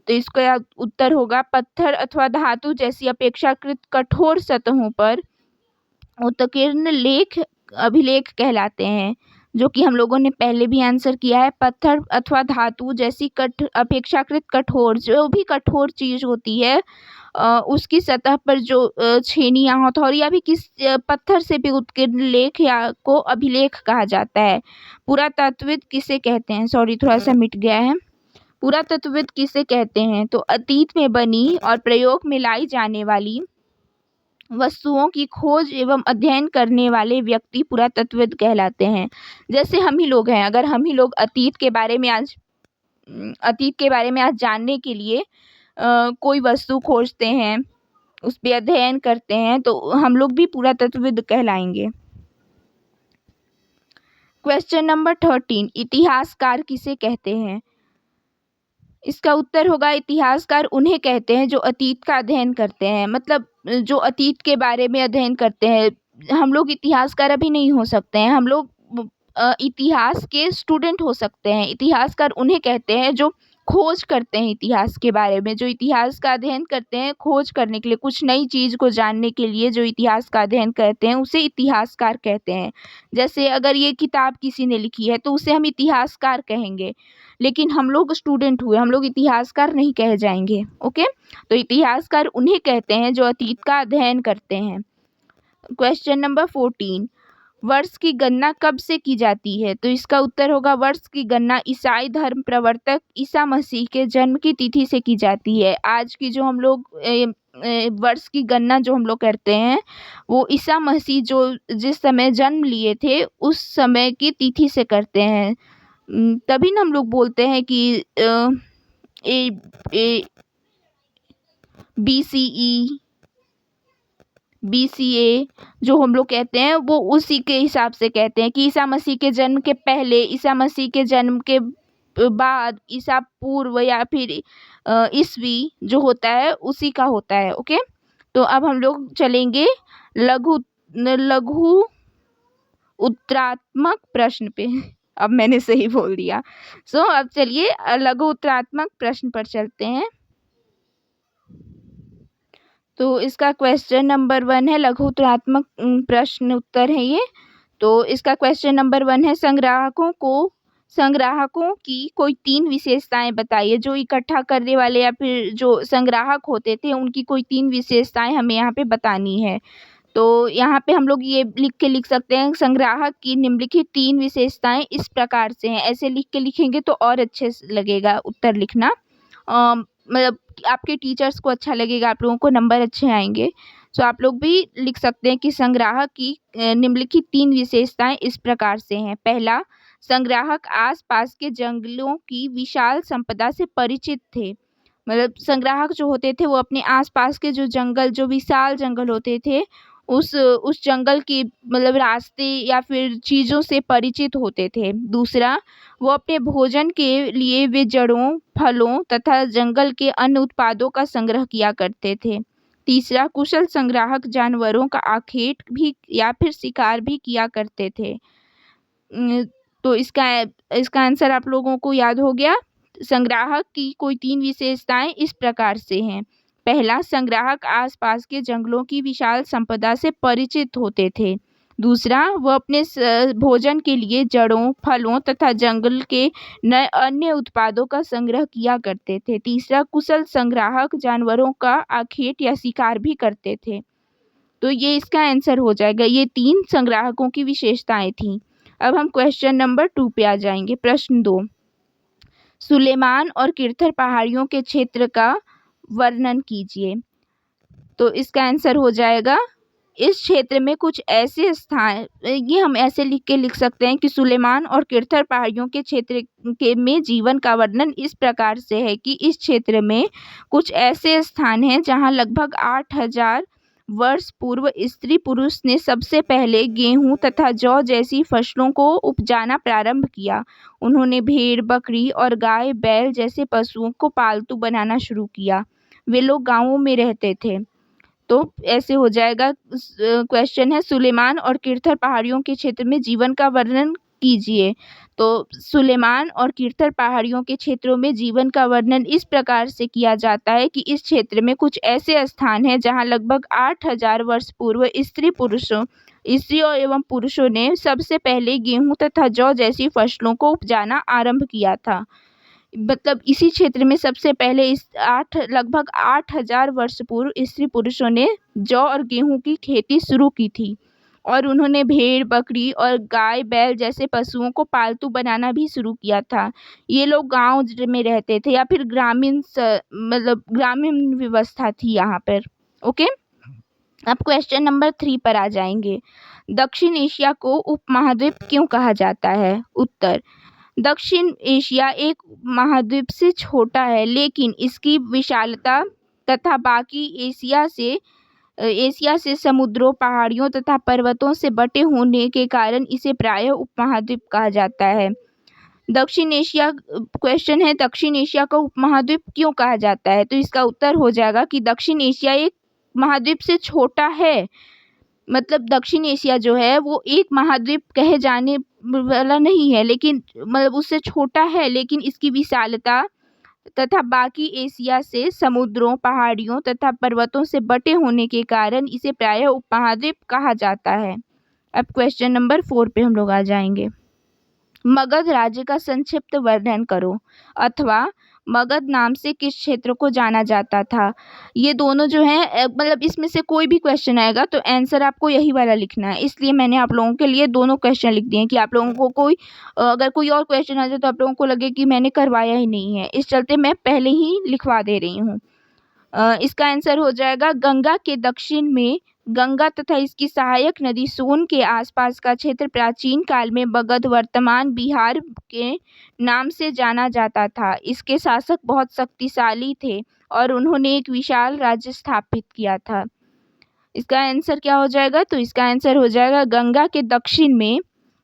तो इसका उत्तर होगा पत्थर अथवा धातु जैसी अपेक्षाकृत कठोर सतहों पर उत्कीर्ण अभिलेख कहलाते हैं, जो कि हम लोगों ने पहले भी आंसर किया है। पत्थर अथवा धातु जैसी अपेक्षाकृत कठोर, जो भी कठोर चीज होती है उसकी सतह पर जो छेनी या हथौड़ी या भी किस पत्थर से भी उत्कीर्ण लेख या को अभिलेख कहा जाता है। पुरातत्वविद किसे कहते हैं? सॉरी, थोड़ा सा मिट गया है। पुरातत्वविद किसे कहते हैं? तो अतीत में बनी और प्रयोग में लाई जाने वाली वस्तुओं की खोज एवं अध्ययन करने वाले व्यक्ति पुरातत्वविद कहलाते हैं। जैसे हम ही लोग हैं, अगर हम ही लोग अतीत के बारे में आज जानने के लिए कोई वस्तु खोजते हैं, उस पर अध्ययन करते हैं, तो हम लोग भी पुरातत्वविद कहलाएंगे। क्वेश्चन नंबर 13, इतिहासकार किसे कहते हैं? इसका उत्तर होगा इतिहासकार उन्हें कहते हैं जो अतीत का अध्ययन करते हैं, मतलब जो अतीत के बारे में अध्ययन करते हैं। हम लोग इतिहासकार अभी नहीं हो सकते हैं, हम लोग इतिहास के स्टूडेंट हो सकते हैं। इतिहासकार उन्हें कहते हैं जो खोज करते हैं इतिहास के बारे में, जो इतिहास का अध्ययन करते हैं खोज करने के लिए, कुछ नई चीज़ को जानने के लिए जो इतिहास का अध्ययन करते हैं उसे इतिहासकार कहते हैं। जैसे अगर ये किताब किसी ने लिखी है तो उसे हम इतिहासकार कहेंगे, लेकिन हम लोग स्टूडेंट हुए, हम लोग इतिहासकार नहीं कहे जाएंगे। ओके, तो इतिहासकार उन्हें कहते हैं जो अतीत का अध्ययन करते हैं। क्वेश्चन नंबर 14, वर्ष की गणना कब से की जाती है? तो इसका उत्तर होगा वर्ष की गणना ईसाई धर्म प्रवर्तक ईसा मसीह के जन्म की तिथि से की जाती है। आज की जो हम लोग वर्ष की गणना जो हम लोग करते हैं वो ईसा मसीह जो जिस समय जन्म लिए थे उस समय की तिथि से करते हैं। तभी ना हम लोग बोलते हैं कि ए BCE BCA जो हम लोग कहते हैं वो उसी के हिसाब से कहते हैं कि ईसा मसीह के जन्म के पहले, ईसा मसीह के जन्म के बाद, ईसा पूर्व या फिर ईसवी जो होता है उसी का होता है। ओके, तो अब हम लोग चलेंगे लघु उत्तरात्मक प्रश्न पे। अब मैंने सही बोल दिया। अब चलिए लघु उत्तरात्मक प्रश्न पर चलते हैं। तो इसका क्वेश्चन नंबर 1 है, लघु उत्तरात्मक प्रश्न उत्तर है ये। तो इसका क्वेश्चन नंबर 1 है, संग्राहकों की कोई 3 विशेषताएं बताइए। जो इकट्ठा करने वाले या फिर जो संग्राहक होते थे उनकी कोई 3 विशेषताएं हमें यहाँ पे बतानी है। तो यहाँ पे हम लोग ये लिख सकते हैं, संग्राहक की निम्नलिखित 3 विशेषताएं इस प्रकार से हैं। ऐसे लिख के लिखेंगे तो और अच्छे लगेगा उत्तर लिखना, मतलब आपके टीचर्स को अच्छा लगेगा, आप लोगों को नंबर अच्छे आएंगे। तो आप लोग भी लिख सकते हैं कि संग्राहक की निम्नलिखित 3 विशेषताएं इस प्रकार से हैं। पहला, संग्राहक आसपास के जंगलों की विशाल संपदा से परिचित थे। मतलब संग्राहक जो होते थे वो अपने आसपास के जो विशाल जंगल होते थे उस जंगल की मतलब रास्ते या फिर चीज़ों से परिचित होते थे। दूसरा, वो अपने भोजन के लिए वे जड़ों, फलों तथा जंगल के अन्य उत्पादों का संग्रह किया करते थे। तीसरा, कुशल संग्राहक जानवरों का आखेट भी या फिर शिकार भी किया करते थे। तो इसका आंसर आप लोगों को याद हो गया। संग्राहक की कोई 3 विशेषताएं इस प्रकार से हैं। पहला, संग्राहक आसपास के जंगलों की विशाल संपदा से परिचित होते थे। दूसरा, वह अपने भोजन के लिए जड़ों, फलों तथा जंगल के अन्य उत्पादों का संग्रह किया करते थे। तीसरा, कुशल संग्राहक जानवरों का आखेट या शिकार भी करते थे। तो ये इसका आंसर हो जाएगा। ये 3 संग्राहकों की विशेषताएं थीं। अब हम क्वेश्चन नंबर 2 पे आ जाएंगे। प्रश्न 2, सुलेमान और किरथर पहाड़ियों के क्षेत्र का वर्णन कीजिए। तो इसका आंसर हो जाएगा, इस क्षेत्र में कुछ ऐसे स्थान, ये हम ऐसे लिख सकते हैं कि सुलेमान और किरथर पहाड़ियों के क्षेत्र के में जीवन का वर्णन इस प्रकार से है कि इस क्षेत्र में कुछ ऐसे स्थान हैं जहां लगभग 8000 वर्ष पूर्व स्त्री पुरुष ने सबसे पहले गेहूं तथा जौ जैसी फसलों को उपजाना प्रारंभ किया। उन्होंने भेड़, बकरी और गाय, बैल जैसे पशुओं को पालतू बनाना शुरू किया। वे लोग गांवों में रहते थे। तो ऐसे हो जाएगा। क्वेश्चन है, सुलेमान और किरथर पहाड़ियों के क्षेत्र में जीवन का वर्णन कीजिए। तो सुलेमान और किरथर पहाड़ियों के क्षेत्रों में जीवन का वर्णन इस प्रकार से किया जाता है कि इस क्षेत्र में कुछ ऐसे स्थान हैं जहां लगभग 8000 वर्ष पूर्व स्त्रियों एवं पुरुषों ने सबसे पहले गेहूं तथा जौ जैसी फसलों को उपजाना आरंभ किया था। मतलब इसी क्षेत्र में सबसे पहले लगभग 8000 वर्ष पूर्व स्त्री पुरुषों ने जौ और गेहूं की खेती शुरू की थी और उन्होंने भेड़, बकरी और गाय, बैल जैसे पशुओं को पालतू बनाना भी शुरू किया था। ये लोग गांव में रहते थे या फिर ग्रामीण व्यवस्था थी यहाँ पर। ओके, अब क्वेश्चन नंबर 3 पर आ जाएंगे। दक्षिण एशिया को उपमहाद्वीप क्यों कहा जाता है? उत्तर, दक्षिण एशिया एक महाद्वीप से छोटा है, लेकिन इसकी विशालता तथा बाकी एशिया से समुद्रों, पहाड़ियों तथा पर्वतों से बटे होने के कारण इसे प्रायः उपमहाद्वीप कहा जाता है। क्वेश्चन है, दक्षिण एशिया को उपमहाद्वीप क्यों कहा जाता है? तो इसका उत्तर हो जाएगा कि दक्षिण एशिया एक महाद्वीप से छोटा है। मतलब दक्षिण एशिया जो है वो एक महाद्वीप कहे जाने वाला नहीं है, लेकिन मतलब उससे छोटा है, लेकिन इसकी विशालता तथा बाकी एशिया से समुद्रों, पहाड़ियों तथा पर्वतों से बटे होने के कारण इसे प्रायः उपमहाद्वीप कहा जाता है। अब क्वेश्चन नंबर 4 पे हम लोग आ जाएंगे। मगध राज्य का संक्षिप्त वर्णन करो, अथवा मगध नाम से किस क्षेत्र को जाना जाता था। ये दोनों जो है मतलब इसमें से कोई भी क्वेश्चन आएगा तो आंसर आपको यही वाला लिखना है, इसलिए मैंने आप लोगों के लिए दोनों क्वेश्चन लिख दिए हैं कि आप लोगों को कोई अगर कोई और क्वेश्चन आ जाए तो आप लोगों को लगे कि मैंने करवाया ही नहीं है, इस चलते मैं पहले ही लिखवा दे रही हूँ। इसका आंसर हो जाएगा गंगा के दक्षिण में गंगा तथा इसकी सहायक नदी सोन के आसपास का क्षेत्र प्राचीन काल में मगध वर्तमान बिहार के नाम से जाना जाता था। इसके शासक बहुत शक्तिशाली थे और उन्होंने एक विशाल राज्य स्थापित किया था। इसका आंसर क्या हो जाएगा, तो इसका आंसर हो जाएगा गंगा के दक्षिण में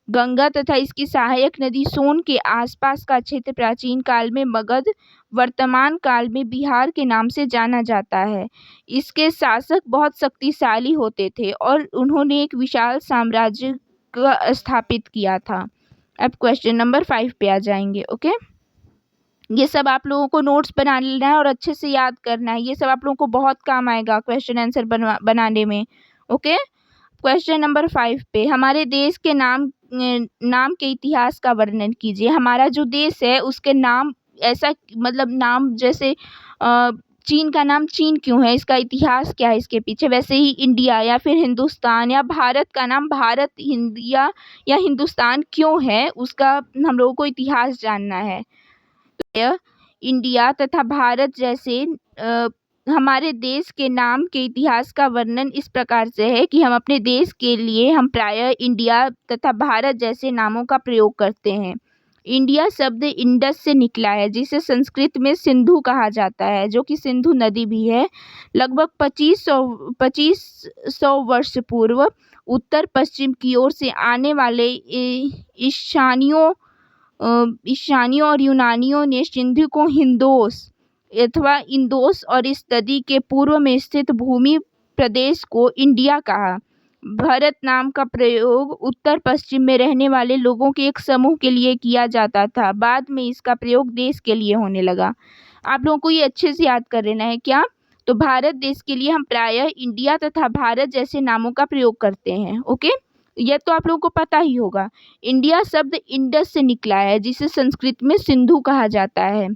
गंगा तथा इसकी सहायक नदी सोन के आसपास का क्षेत्र प्राचीन काल में मगध वर्तमान काल में बिहार के नाम से जाना जाता है। इसके शासक बहुत शक्तिशाली होते थे और उन्होंने एक विशाल साम्राज्य का स्थापित किया था। अब क्वेश्चन नंबर 5 पे आ जाएंगे। ओके, ये सब आप लोगों को नोट्स बना लेना है और अच्छे से याद करना है, ये सब आप लोगों को बहुत काम आएगा क्वेश्चन आंसर बनाने में। ओके, क्वेश्चन नंबर 5 पे हमारे देश के नाम के इतिहास का वर्णन कीजिए। हमारा जो देश है उसके नाम ऐसा मतलब नाम जैसे चीन का नाम चीन क्यों है, इसका इतिहास क्या है इसके पीछे, वैसे ही इंडिया या फिर हिंदुस्तान या भारत का नाम भारत इंडिया या हिंदुस्तान क्यों है, उसका हम लोगों को इतिहास जानना है। इंडिया तथा भारत जैसे हमारे देश के नाम के इतिहास का वर्णन इस प्रकार से है कि हम अपने देश के लिए हम प्रायः इंडिया तथा भारत जैसे नामों का प्रयोग करते हैं। इंडिया शब्द इंडस से निकला है जिसे संस्कृत में सिंधु कहा जाता है, जो कि सिंधु नदी भी है। लगभग 2500 वर्ष पूर्व उत्तर पश्चिम की ओर से आने वाले ईशानियों और यूनानियों ने सिंधु को हिंदोस अथवा इंदोस और इस नदी के पूर्व में स्थित भूमि प्रदेश को इंडिया कहा। भारत नाम का प्रयोग उत्तर पश्चिम में रहने वाले लोगों के एक समूह के लिए किया जाता था, बाद में इसका प्रयोग देश के लिए होने लगा। आप लोगों को ये अच्छे से याद कर लेना है क्या, तो भारत देश के लिए हम प्रायः इंडिया तथा भारत जैसे नामों का प्रयोग करते हैं। ओके, यह तो आप लोगों को पता ही होगा। इंडिया शब्द इंडस से निकला है जिसे संस्कृत में सिंधु कहा जाता है।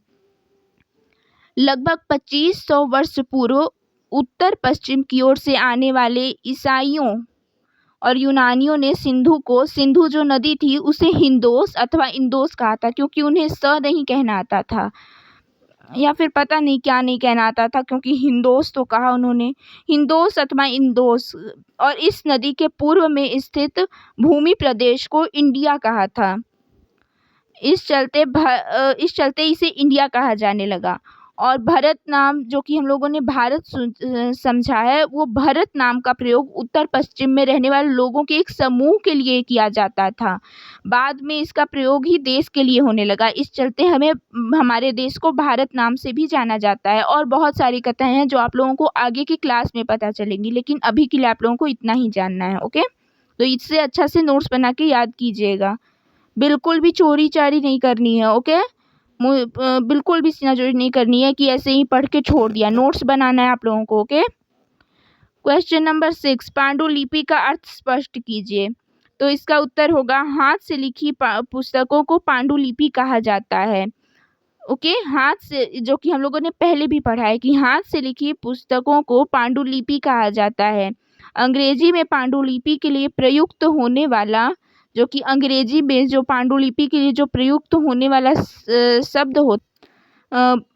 लगभग 2500 वर्ष पूर्व उत्तर पश्चिम की ओर से आने वाले ईसाइयों और यूनानियों ने सिंधु जो नदी थी उसे हिंदोस अथवा इंदोस कहा था, क्योंकि उन्हें स नहीं कहना आता था या फिर पता नहीं क्या नहीं कहना आता था, क्योंकि हिंदोस तो कहा उन्होंने, हिंदोस अथवा इंदोस, और इस नदी के पूर्व में स्थित भूमि प्रदेश को इंडिया कहा था। इस चलते इसे इंडिया कहा जाने लगा। और भरत नाम जो कि हम लोगों ने भारत समझा है, वो भरत नाम का प्रयोग उत्तर पश्चिम में रहने वाले लोगों के एक समूह के लिए किया जाता था, बाद में इसका प्रयोग ही देश के लिए होने लगा। इस चलते हमारे देश को भारत नाम से भी जाना जाता है। और बहुत सारी कथाएं हैं जो आप लोगों को आगे की क्लास में पता चलेंगी, लेकिन अभी के लिए आप लोगों को इतना ही जानना है। ओके, तो इससे अच्छा से नोट्स बना के याद कीजिएगा, बिल्कुल भी चोरी चारी नहीं करनी है। ओके, बिल्कुल भी सीनाचोरी नहीं करनी है कि ऐसे ही पढ़ के छोड़ दिया, नोट्स बनाना है आप लोगों को। ओके, क्वेश्चन नंबर 6, पांडुलिपि का अर्थ स्पष्ट कीजिए। तो इसका उत्तर होगा हाथ से लिखी पुस्तकों को पांडुलिपि कहा जाता है। ओके, हाथ से, जो कि हम लोगों ने पहले भी पढ़ा है कि हाथ से लिखी पुस्तकों को पांडुलिपि कहा जाता है। अंग्रेजी में पांडुलिपि के लिए प्रयुक्त होने वाला, जो कि अंग्रेजी में जो पांडुलिपि के लिए जो प्रयुक्त होने वाला शब्द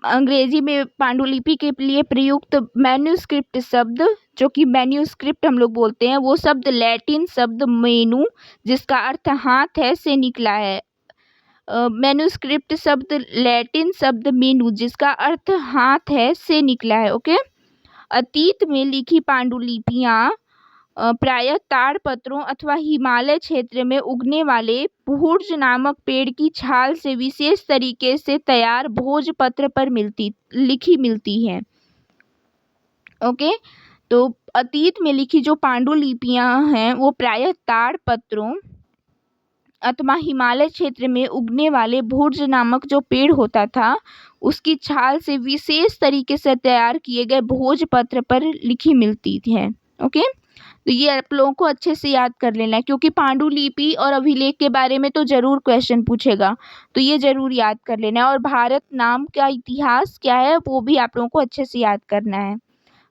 अंग्रेजी में पांडुलिपि के लिए प्रयुक्त मैन्यूस्क्रिप्ट शब्द, जो कि मैन्यूस्क्रिप्ट हम लोग बोलते हैं, वो शब्द लैटिन शब्द मेनू, जिसका अर्थ हाथ है, से निकला है। मैन्यूस्क्रिप्ट शब्द लैटिन शब्द मेनू, जिसका अर्थ हाथ है, से निकला है। ओके, अतीत में लिखी पांडुलिपियाँ प्रायः ताड़पत्रों अथवा हिमालय क्षेत्र में उगने वाले भूर्ज नामक पेड़ की छाल से विशेष तरीके से तैयार भोजपत्र पर लिखी मिलती हैं। ओके, तो अतीत में लिखी जो पांडुलिपियाँ हैं वो प्रायः ताड़पत्रों अथवा हिमालय क्षेत्र में उगने वाले भूर्ज नामक जो पेड़ होता था उसकी छाल से विशेष तरीके से तैयार किए गए भोजपत्र पर लिखी मिलती हैं। ओके, तो ये आप लोगों को अच्छे से याद कर लेना है, क्योंकि पांडुलिपि और अभिलेख के बारे में तो ज़रूर क्वेश्चन पूछेगा, तो ये ज़रूर याद कर लेना है। और भारत नाम का इतिहास क्या है वो भी आप लोगों को अच्छे से याद करना है।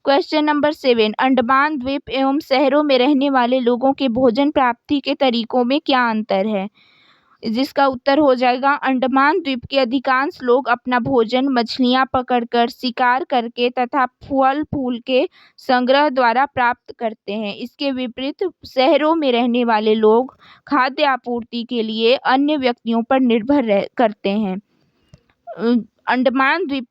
क्वेश्चन नंबर 7, अंडमान द्वीप एवं शहरों में रहने वाले लोगों के भोजन प्राप्ति के तरीकों में क्या अंतर है? जिसका उत्तर हो जाएगा, अंडमान द्वीप के अधिकांश लोग अपना भोजन मछलियां पकड़कर, शिकार करके तथा फल फूल के संग्रह द्वारा प्राप्त करते हैं। इसके विपरीत शहरों में रहने वाले लोग खाद्य आपूर्ति के लिए अन्य व्यक्तियों पर निर्भर करते हैं। अंडमान द्वीप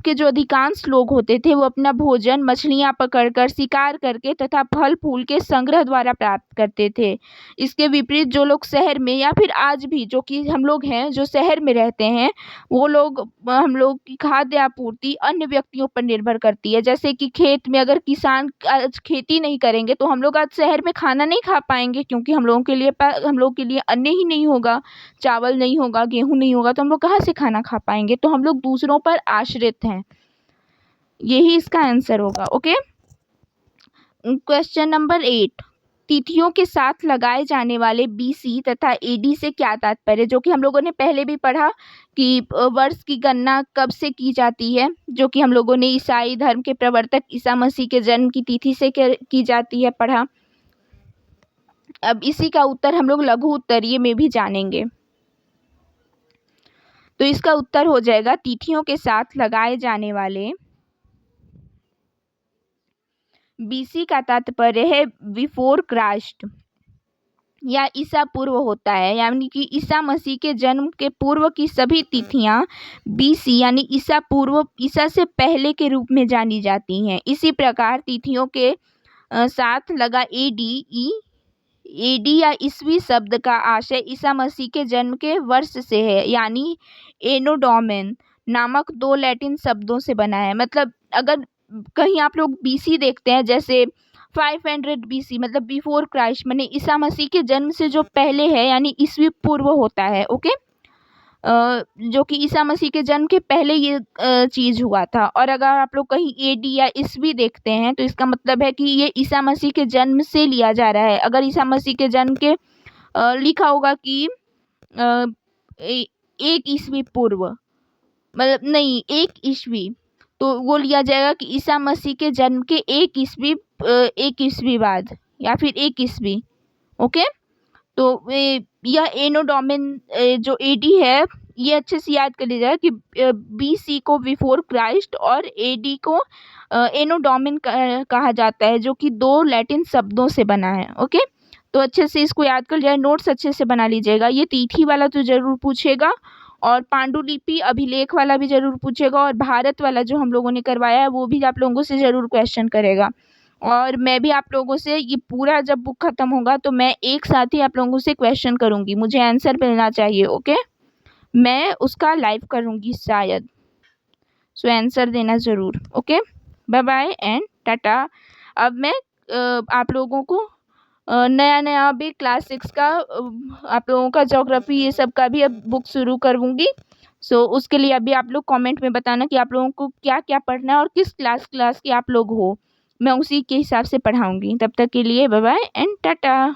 के जो अधिकांश लोग होते थे वो अपना भोजन मछलियां पकड़कर, शिकार करके तथा फल फूल के संग्रह द्वारा प्राप्त करते थे। इसके विपरीत जो लोग शहर में, या फिर आज भी जो कि हम लोग हैं जो शहर में रहते हैं, वो लोग, हम लोग की खाद्य आपूर्ति अन्य व्यक्तियों पर निर्भर करती है। जैसे कि खेत में अगर किसान आज खेती नहीं करेंगे तो हम लोग आज शहर में खाना नहीं खा पाएंगे, क्योंकि हम लोगों के लिए अन्न ही नहीं होगा, चावल नहीं होगा, गेहूं नहीं होगा, तो हम लोग कहाँ से खाना खा पाएंगे? तो हम लोग दूसरों पर आश्रित हैं। यही इसका आंसर होगा। ओके, क्वेश्चन नंबर 8, तिथियों के साथ लगाए जाने वाले BC तथा AD से क्या तात्पर्य? जो कि हम लोगों ने पहले भी पढ़ा कि वर्ष की गणना कब से की जाती है, जो कि हम लोगों ने ईसाई धर्म के प्रवर्तक ईसा मसीह के जन्म की तिथि से की जाती है, पढ़ा। अब इसी का उत्तर हम लोग लघु उत्तरीय में भी जानेंगे। तो इसका उत्तर हो जाएगा, तिथियों के साथ लगाए जाने वाले BC का तात्पर्य है बिफोर क्राइस्ट या ईसा पूर्व होता है, यानी कि ईसा मसीह के जन्म के पूर्व की सभी तिथियां BC यानी ईसा से पहले के रूप में जानी जाती हैं। इसी प्रकार तिथियों के साथ लगा AD या ईस्वी शब्द का आशय ईसा मसीह के जन्म के वर्ष से है, यानी एनो डोमेन नामक 2 लैटिन शब्दों से बना है। मतलब अगर कहीं आप लोग BC देखते हैं, जैसे 500 BC मतलब बिफोर क्राइस्ट, माने ईसा मसीह के जन्म से जो पहले है, यानी ईस्वी पूर्व होता है। ओके, जो कि ईसा मसीह के जन्म के पहले ये चीज़ हुआ था। और अगर आप लोग कहीं AD या ईस्वी देखते हैं तो इसका मतलब है कि ये ईसा मसीह के जन्म से लिया जा रहा है। अगर ईसा मसीह के जन्म के लिखा होगा कि 1 ईस्वी पूर्व, मतलब नहीं 1 ईस्वी, तो वो लिया जाएगा कि ईसा मसीह के जन्म के 1 ईस्वी बाद, या फिर 1 ईस्वी। ओके, तो यह एनो डोमेन जो AD है, ये अच्छे से याद कर लीजिएगा कि BC को बिफोर क्राइस्ट और AD को एनो डोमेन कहा जाता है, जो कि 2 लैटिन शब्दों से बना है। ओके, तो अच्छे से इसको याद कर लीजिएगा, नोट्स अच्छे से बना लीजिएगा। ये तिथि वाला तो जरूर पूछेगा, और पांडुलिपि अभिलेख वाला भी जरूर पूछेगा, और भारत वाला जो हम लोगों ने करवाया है वो भी आप लोगों से ज़रूर क्वेश्चन करेगा। और मैं भी आप लोगों से ये पूरा जब बुक ख़त्म होगा तो मैं एक साथ ही आप लोगों से क्वेश्चन करूँगी, मुझे आंसर मिलना चाहिए। ओके, मैं उसका लाइव करूँगी शायद, सो आंसर देना ज़रूर। Okay, bye bye and tata. अब मैं आप लोगों को नया भी क्लास 6 का आप लोगों का ज्योग्राफी ये सब का भी अब बुक शुरू करूँगी। सो उसके लिए अभी आप लोग कमेंट में बताना कि आप लोगों को क्या क्या पढ़ना है और किस क्लास के आप लोग हो, मैं उसी के हिसाब से पढ़ाऊँगी। तब तक के लिए बाय बाय एंड टाटा।